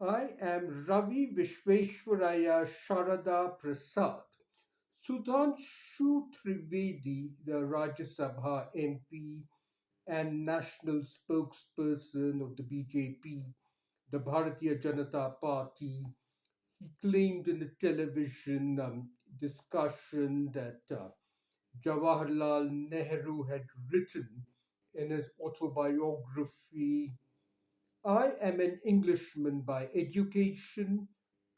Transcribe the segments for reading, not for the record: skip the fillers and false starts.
I am Ravi Visvesvaraya Sharada Prasad. Sudhanshu Trivedi, the Rajya Sabha MP and national spokesperson of the BJP, the Bharatiya Janata Party, he claimed in a television discussion that Jawaharlal Nehru had written in his autobiography, I am an Englishman by education,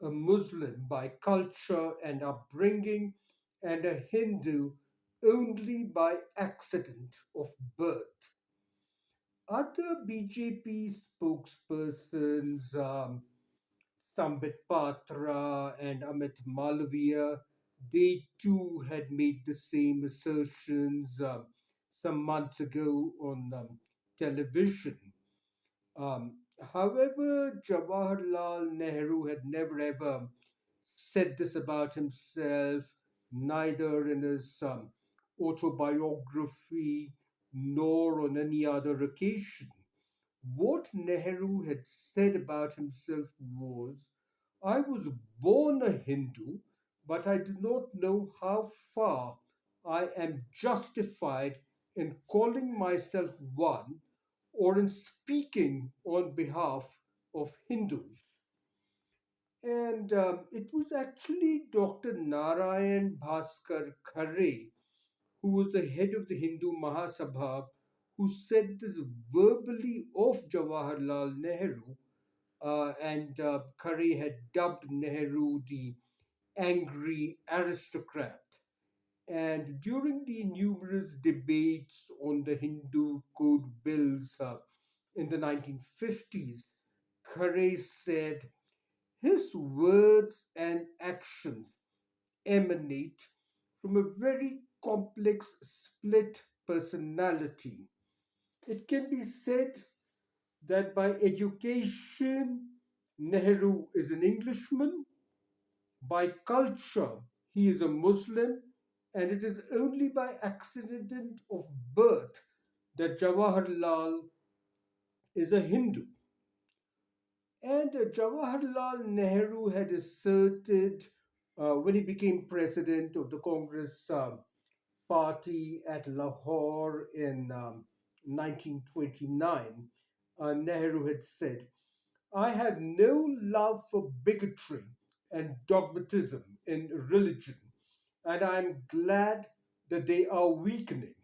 a Muslim by culture and upbringing, and a Hindu only by accident of birth. Other BJP spokespersons, Sambit Patra and Amit Malviya, they too had made the same assertions some months ago on television. However, Jawaharlal Nehru had never ever said this about himself, neither in his autobiography nor on any other occasion. What Nehru had said about himself was, I was born a Hindu, but I do not know how far I am justified in calling myself one or in speaking on behalf of Hindus. And it was actually Dr. Narayan Bhaskar Khare, who was the head of the Hindu Mahasabha, who said this verbally of Jawaharlal Nehru. And Khare had dubbed Nehru the angry aristocrat. And during the numerous debates on the Hindu code bills in the 1950s, Khare said his words and actions emanate from a very complex split personality. It can be said that by education, Nehru is an Englishman, by culture, he is a Muslim, and it is only by accident of birth that Jawaharlal is a Hindu. And Jawaharlal Nehru had asserted when he became president of the Congress party at Lahore in 1929, Nehru had said, I have no love for bigotry and dogmatism in religion, and I am glad that they are weakening.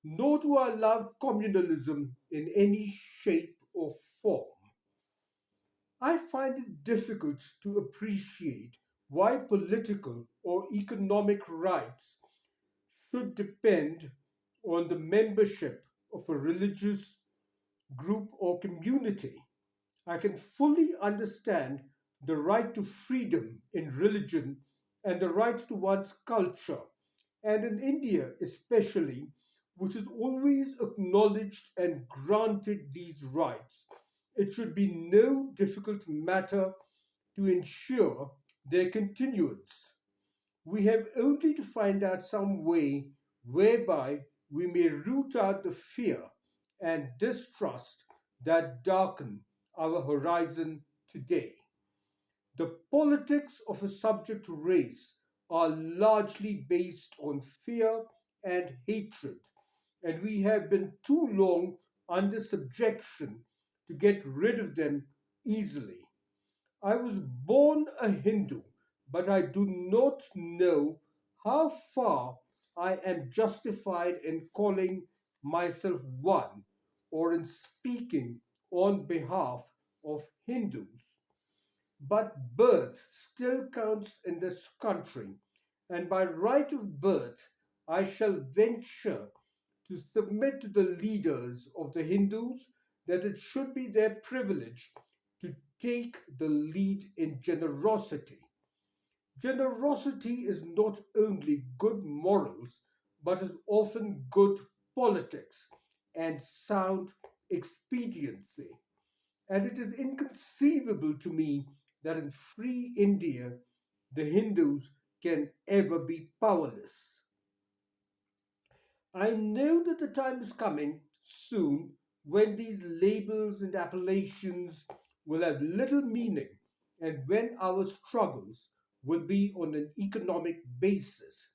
Nor do I love communalism in any shape or form. I find it difficult to appreciate why political or economic rights should depend on the membership of a religious group or community. I can fully understand the right to freedom in religion and the right to one's culture, and in India especially, which has always acknowledged and granted these rights. It should be no difficult matter to ensure their continuance. We have only to find out some way whereby we may root out the fear and distrust that darken our horizon today. The politics of a subject race are largely based on fear and hatred, and we have been too long under subjection to get rid of them easily. I was born a Hindu, but I do not know how far I am justified in calling myself one or in speaking on behalf of Hindus. But birth still counts in this country, and by right of birth, I shall venture to submit to the leaders of the Hindus that it should be their privilege to take the lead in generosity. Generosity is not only good morals, but is often good politics and sound expediency. And it is inconceivable to me that in free India, the Hindus can ever be powerless. I know that the time is coming soon when these labels and appellations will have little meaning, and when our struggles will be on an economic basis.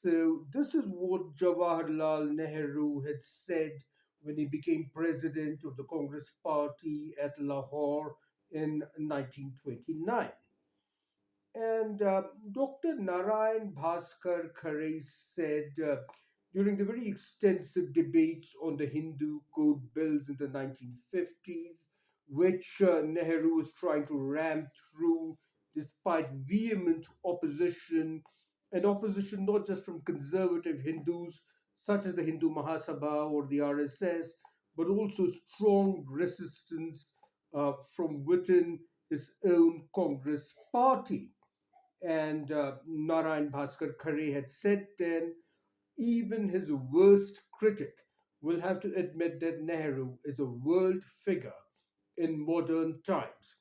So, this is what Jawaharlal Nehru had said when he became president of the Congress Party at Lahore in 1929. And Dr. Narayan Bhaskar Khare said during the very extensive debates on the Hindu code bills in the 1950s, which Nehru was trying to ram through despite vehement opposition, and opposition not just from conservative Hindus such as the Hindu Mahasabha or the RSS, but also strong resistance from within his own Congress party. And Narayan Bhaskar Khare had said then, even his worst critic will have to admit that Nehru is a world figure in modern times.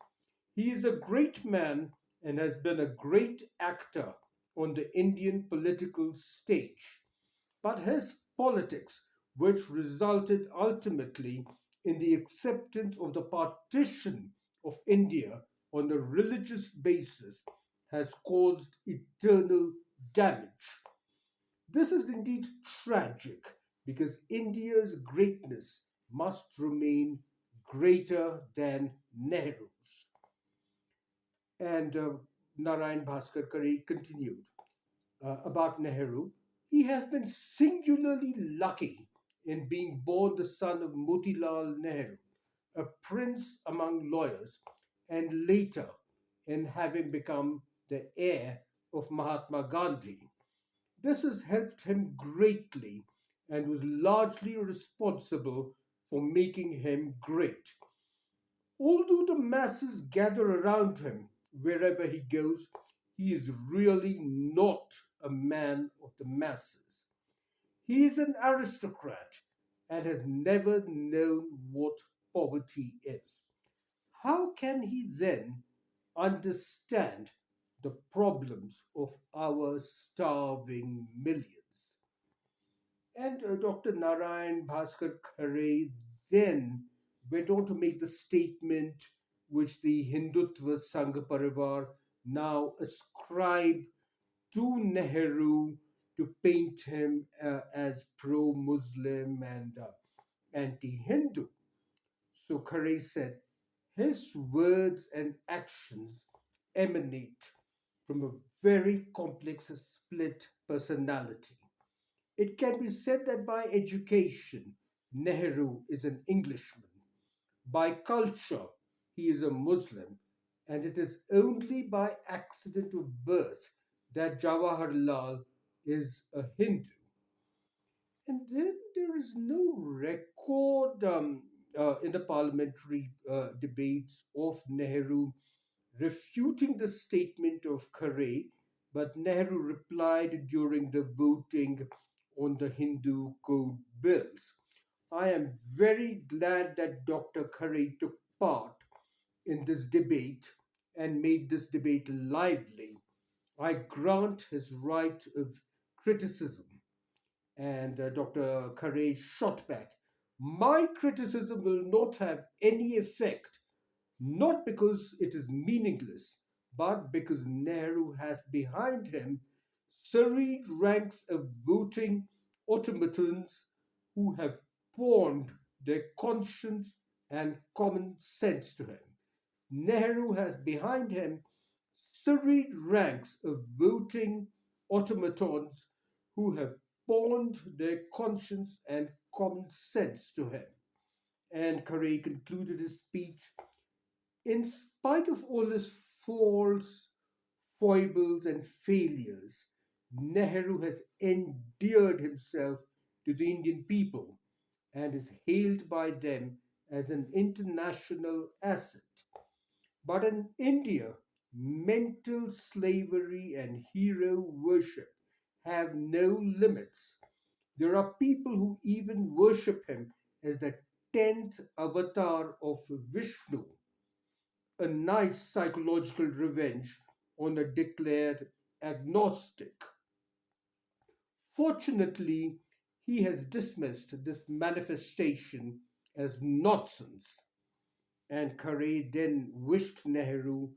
He is a great man and has been a great actor on the Indian political stage. But his politics, which resulted ultimately in the acceptance of the partition of India on a religious basis, has caused eternal damage. This is indeed tragic because India's greatness must remain greater than Nehru's. And Narayan Bhaskar Kare continued about Nehru. He has been singularly lucky in being born the son of Motilal Nehru, a prince among lawyers, and later in having become the heir of Mahatma Gandhi. This has helped him greatly and was largely responsible for making him great. Although the masses gather around him wherever he goes, he is really not a man of the masses. He is an aristocrat and has never known what poverty is. How can he then understand the problems of our starving millions? And Dr. Narayan Bhaskar Khare then went on to make the statement which the Hindutva Sangha Parivar now ascribe to Nehru to paint him as pro Muslim and anti Hindu. So Khare said, his words and actions emanate from a very complex split personality. It can be said that by education, Nehru is an Englishman. By culture, he is a Muslim. And it is only by accident of birth that Jawaharlal is a Hindu. And then there is no record in the parliamentary debates of Nehru refuting the statement of Khare, but Nehru replied during the voting on the Hindu code bills. I am very glad that Dr. Khare took part in this debate and made this debate lively. I grant his right of criticism. And Dr. Khare shot back. My criticism will not have any effect, not because it is meaningless, but because Nehru has behind him serried ranks of voting automatons who have pawned their conscience and common sense to him. Nehru has behind him serried ranks of voting automatons who have pawned their conscience and common sense to him. And Khare concluded his speech, in spite of all his faults, foibles, and failures, Nehru has endeared himself to the Indian people and is hailed by them as an international asset. But in India, mental slavery and hero worship have no limits. There are people who even worship him as the 10th avatar of Vishnu, a nice psychological revenge on a declared agnostic. Fortunately, he has dismissed this manifestation as nonsense. And Curry then wished Nehru,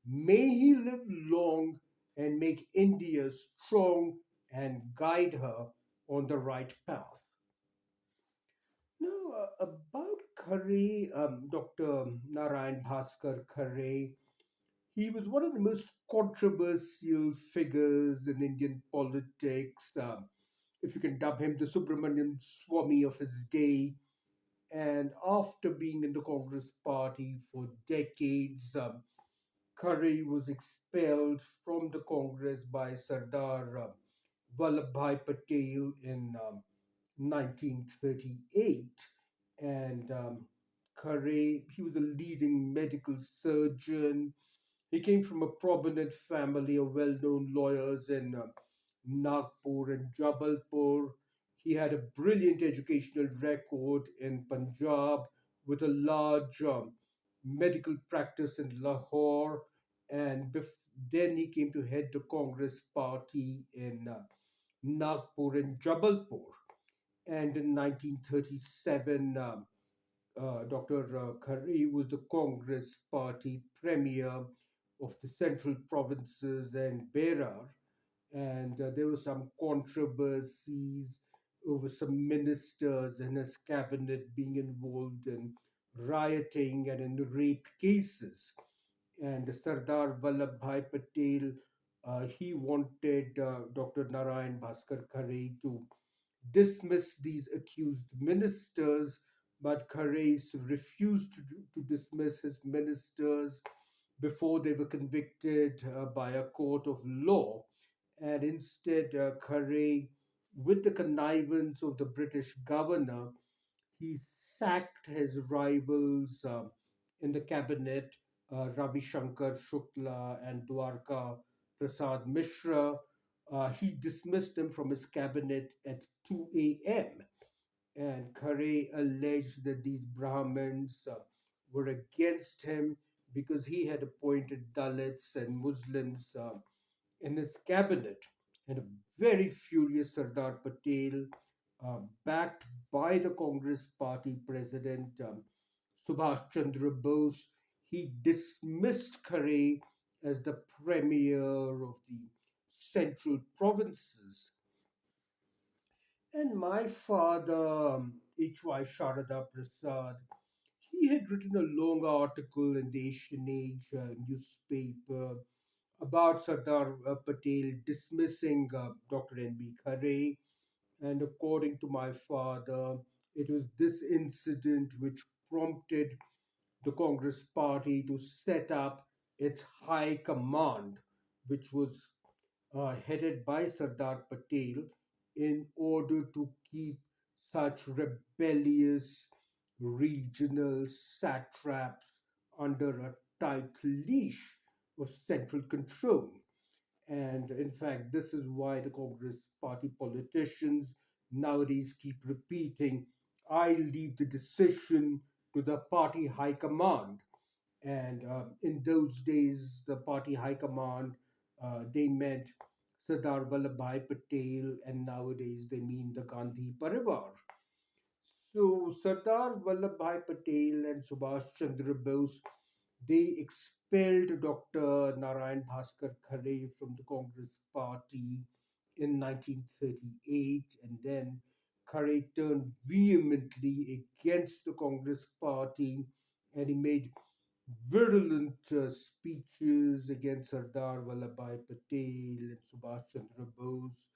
may he live long and make India strong and guide her on the right path. Now, about Curry, Dr. Narayan Bhaskar Curry, he was one of the most controversial figures in Indian politics. If you can dub him the Subramanian Swami of his day. And after being in the Congress party for decades, Curry was expelled from the Congress by Sardar Vallabhbhai Patel in 1938. And Curry, he was a leading medical surgeon. He came from a prominent family of well known lawyers in Nagpur and Jabalpur. He had a brilliant educational record in Punjab with a large medical practice in Lahore. And then he came to head the Congress party in Nagpur and Jabalpur. And in 1937, Dr. Khare was the Congress party premier of the central provinces and Berar. And there were some controversies over some ministers in his cabinet being involved in rioting and in rape cases. And Sardar Vallabhbhai Patel, he wanted Dr. Narayan Bhaskar Khare to dismiss these accused ministers, but Kharais refused to dismiss his ministers before they were convicted by a court of law. And instead, Khare, with the connivance of the British governor, he sacked his rivals in the cabinet, Ravi Shankar Shukla and Dwarka Prasad Mishra. He dismissed them from his cabinet at 2 a.m. And Khare alleged that these Brahmins were against him because he had appointed Dalits and Muslims in his cabinet. And a very furious Sardar Patel, backed by the Congress Party president Subhash Chandra Bose, he dismissed Khare as the premier of the central provinces. And my father, H.Y. Sharada Prasad, he had written a long article in the Asian Age newspaper about Sardar Patel dismissing Dr. N.B. Khare. And according to my father, it was this incident which prompted the Congress Party to set up its high command, which was headed by Sardar Patel, in order to keep such rebellious regional satraps under a tight leash of central control. And in fact, this is why the Congress Party politicians nowadays keep repeating, I leave the decision to the party high command. And in those days, the party high command, they meant Sardar Vallabhbhai Patel, and nowadays they mean the Gandhi Parivar. So Sardar Vallabhbhai Patel and Subhash Chandra Bose, they expelled Dr. Narayan Bhaskar Khare from the Congress Party in 1938, and then Khare turned vehemently against the Congress Party, and he made virulent speeches against Sardar Vallabhbhai Patel and Subhash Chandra Bose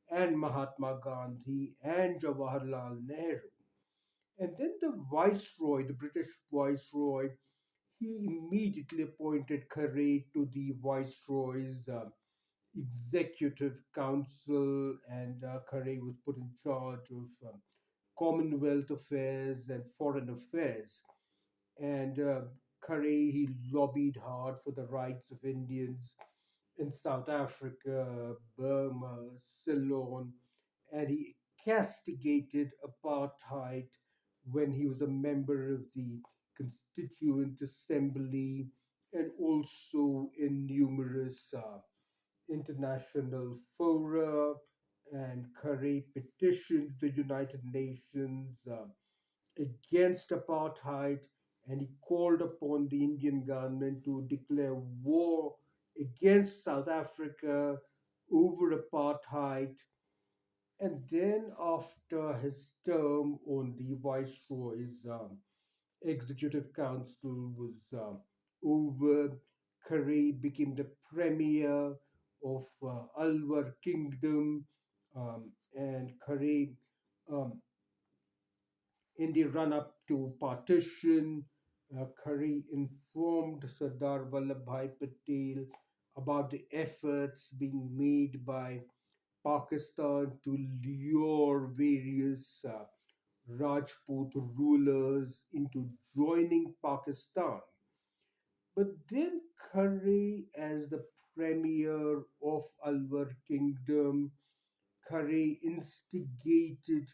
and Mahatma Gandhi and Jawaharlal Nehru. And then the Viceroy, the British Viceroy, he immediately appointed Khare to the Viceroy's Executive Council, and Khare was put in charge of Commonwealth affairs and foreign affairs. And Khare, he lobbied hard for the rights of Indians in South Africa, Burma, Ceylon, and he castigated apartheid when he was a member of the Constituent Assembly and also in numerous international fora. And Khare petitioned the United Nations against apartheid, and he called upon the Indian government to declare war against South Africa over apartheid. And then, after his term on the Viceroy's Executive Council was over, Curry became the premier of Alwar Kingdom, and Curry, um, in the run up to partition, Curry informed Sardar Vallabhbhai Patel about the efforts being made by Pakistan to lure various Rajput rulers into joining Pakistan. But then Curry, as the premier of Alwar Kingdom, Curry instigated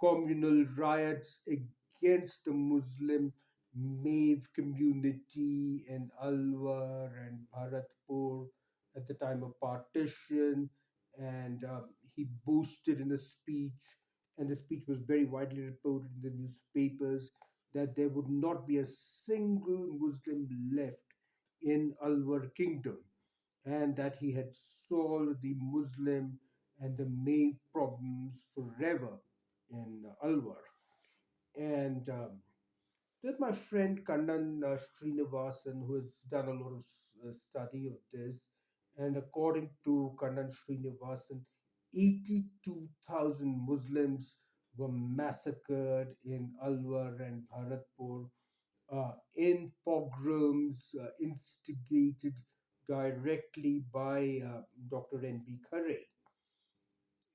communal riots against the Muslim Mav community in Alwar and Bharatpur at the time of partition. And he boasted in a speech, and the speech was very widely reported in the newspapers, that there would not be a single Muslim left in Alwar Kingdom, and that he had solved the Muslim and the main problems forever in Alwar. And there's my friend Kannan Srinivasan, who has done a lot of study of this. And according to Kannan Srinivasan, 82,000 Muslims were massacred in Alwar and Bharatpur in pogroms instigated directly by Dr. N.B. Khare.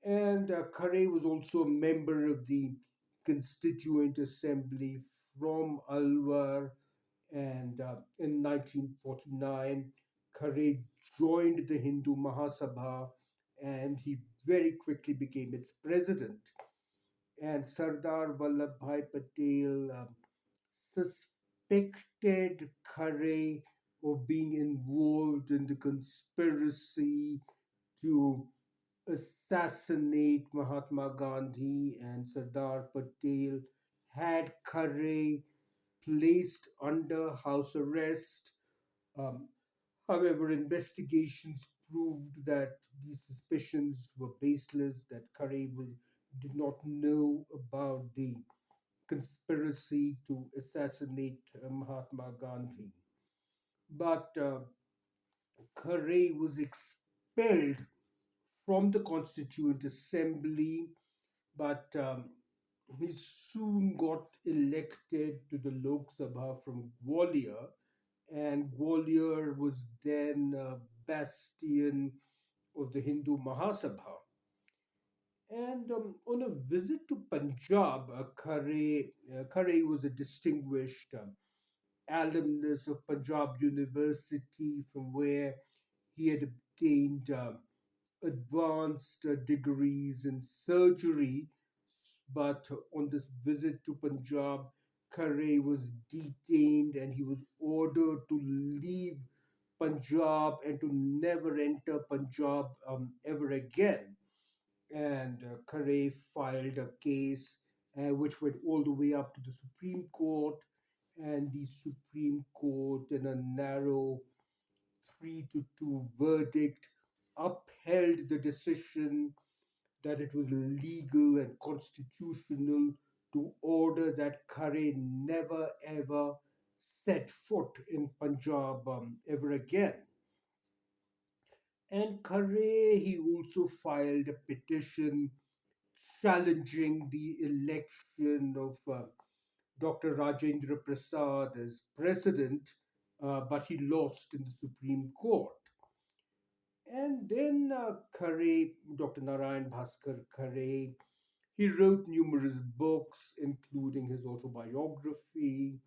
And Khare was also a member of the Constituent Assembly from Alwar. And in 1949, Khare joined the Hindu Mahasabha, and he very quickly became its president. And Sardar Vallabhbhai Patel suspected Khare of being involved in the conspiracy to assassinate Mahatma Gandhi, and Sardar Patel had Khare placed under house arrest. Um, However, investigations proved that these suspicions were baseless, that did not know about the conspiracy to assassinate Mahatma Gandhi. But Khare was expelled from the Constituent Assembly, but he soon got elected to the Lok Sabha from Gwalior, and Gwalior was then a bastion of the Hindu Mahasabha. And on a visit to Punjab, Khare was a distinguished alumnus of Punjab University, from where he had obtained advanced degrees in surgery. But on this visit to Punjab, Khare was detained and he was ordered to leave Punjab and to never enter Punjab ever again. And Khare filed a case which went all the way up to the Supreme Court, and the Supreme Court, in a narrow 3-2 verdict, upheld the decision that it was legal and constitutional to order that Khare never ever set foot in Punjab ever again. And Khare, he also filed a petition challenging the election of Dr. Rajendra Prasad as president, but he lost in the Supreme Court. And then Khare, Dr. Narayan Bhaskar Khare, he wrote numerous books, including his autobiography.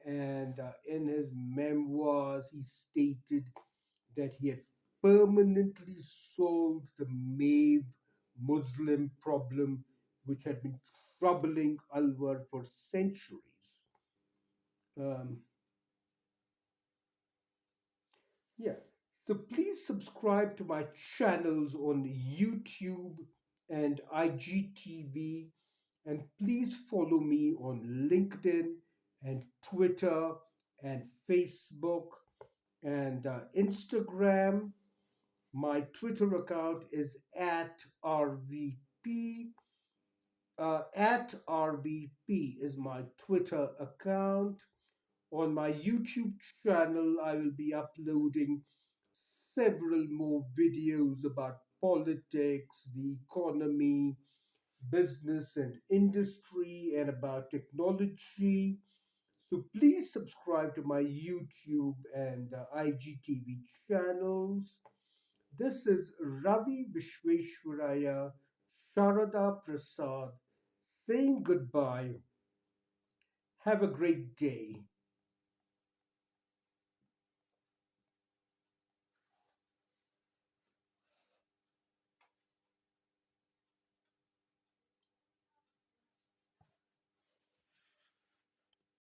And in his memoirs, he stated that he had permanently solved the Mav Muslim problem, which had been troubling Alwar for centuries. Um, yeah. So please subscribe to my channels on YouTube and IGTV, and please follow me on LinkedIn and Twitter and Facebook and Instagram. My Twitter account is at RVP. At RVP is my Twitter account. On my YouTube channel, I will be uploading several more videos about politics, the economy, business and industry, and about technology. So please subscribe to my YouTube and IGTV channels. This is Ravi Visvesvaraya, Sharada Prasad saying goodbye. Have a great day.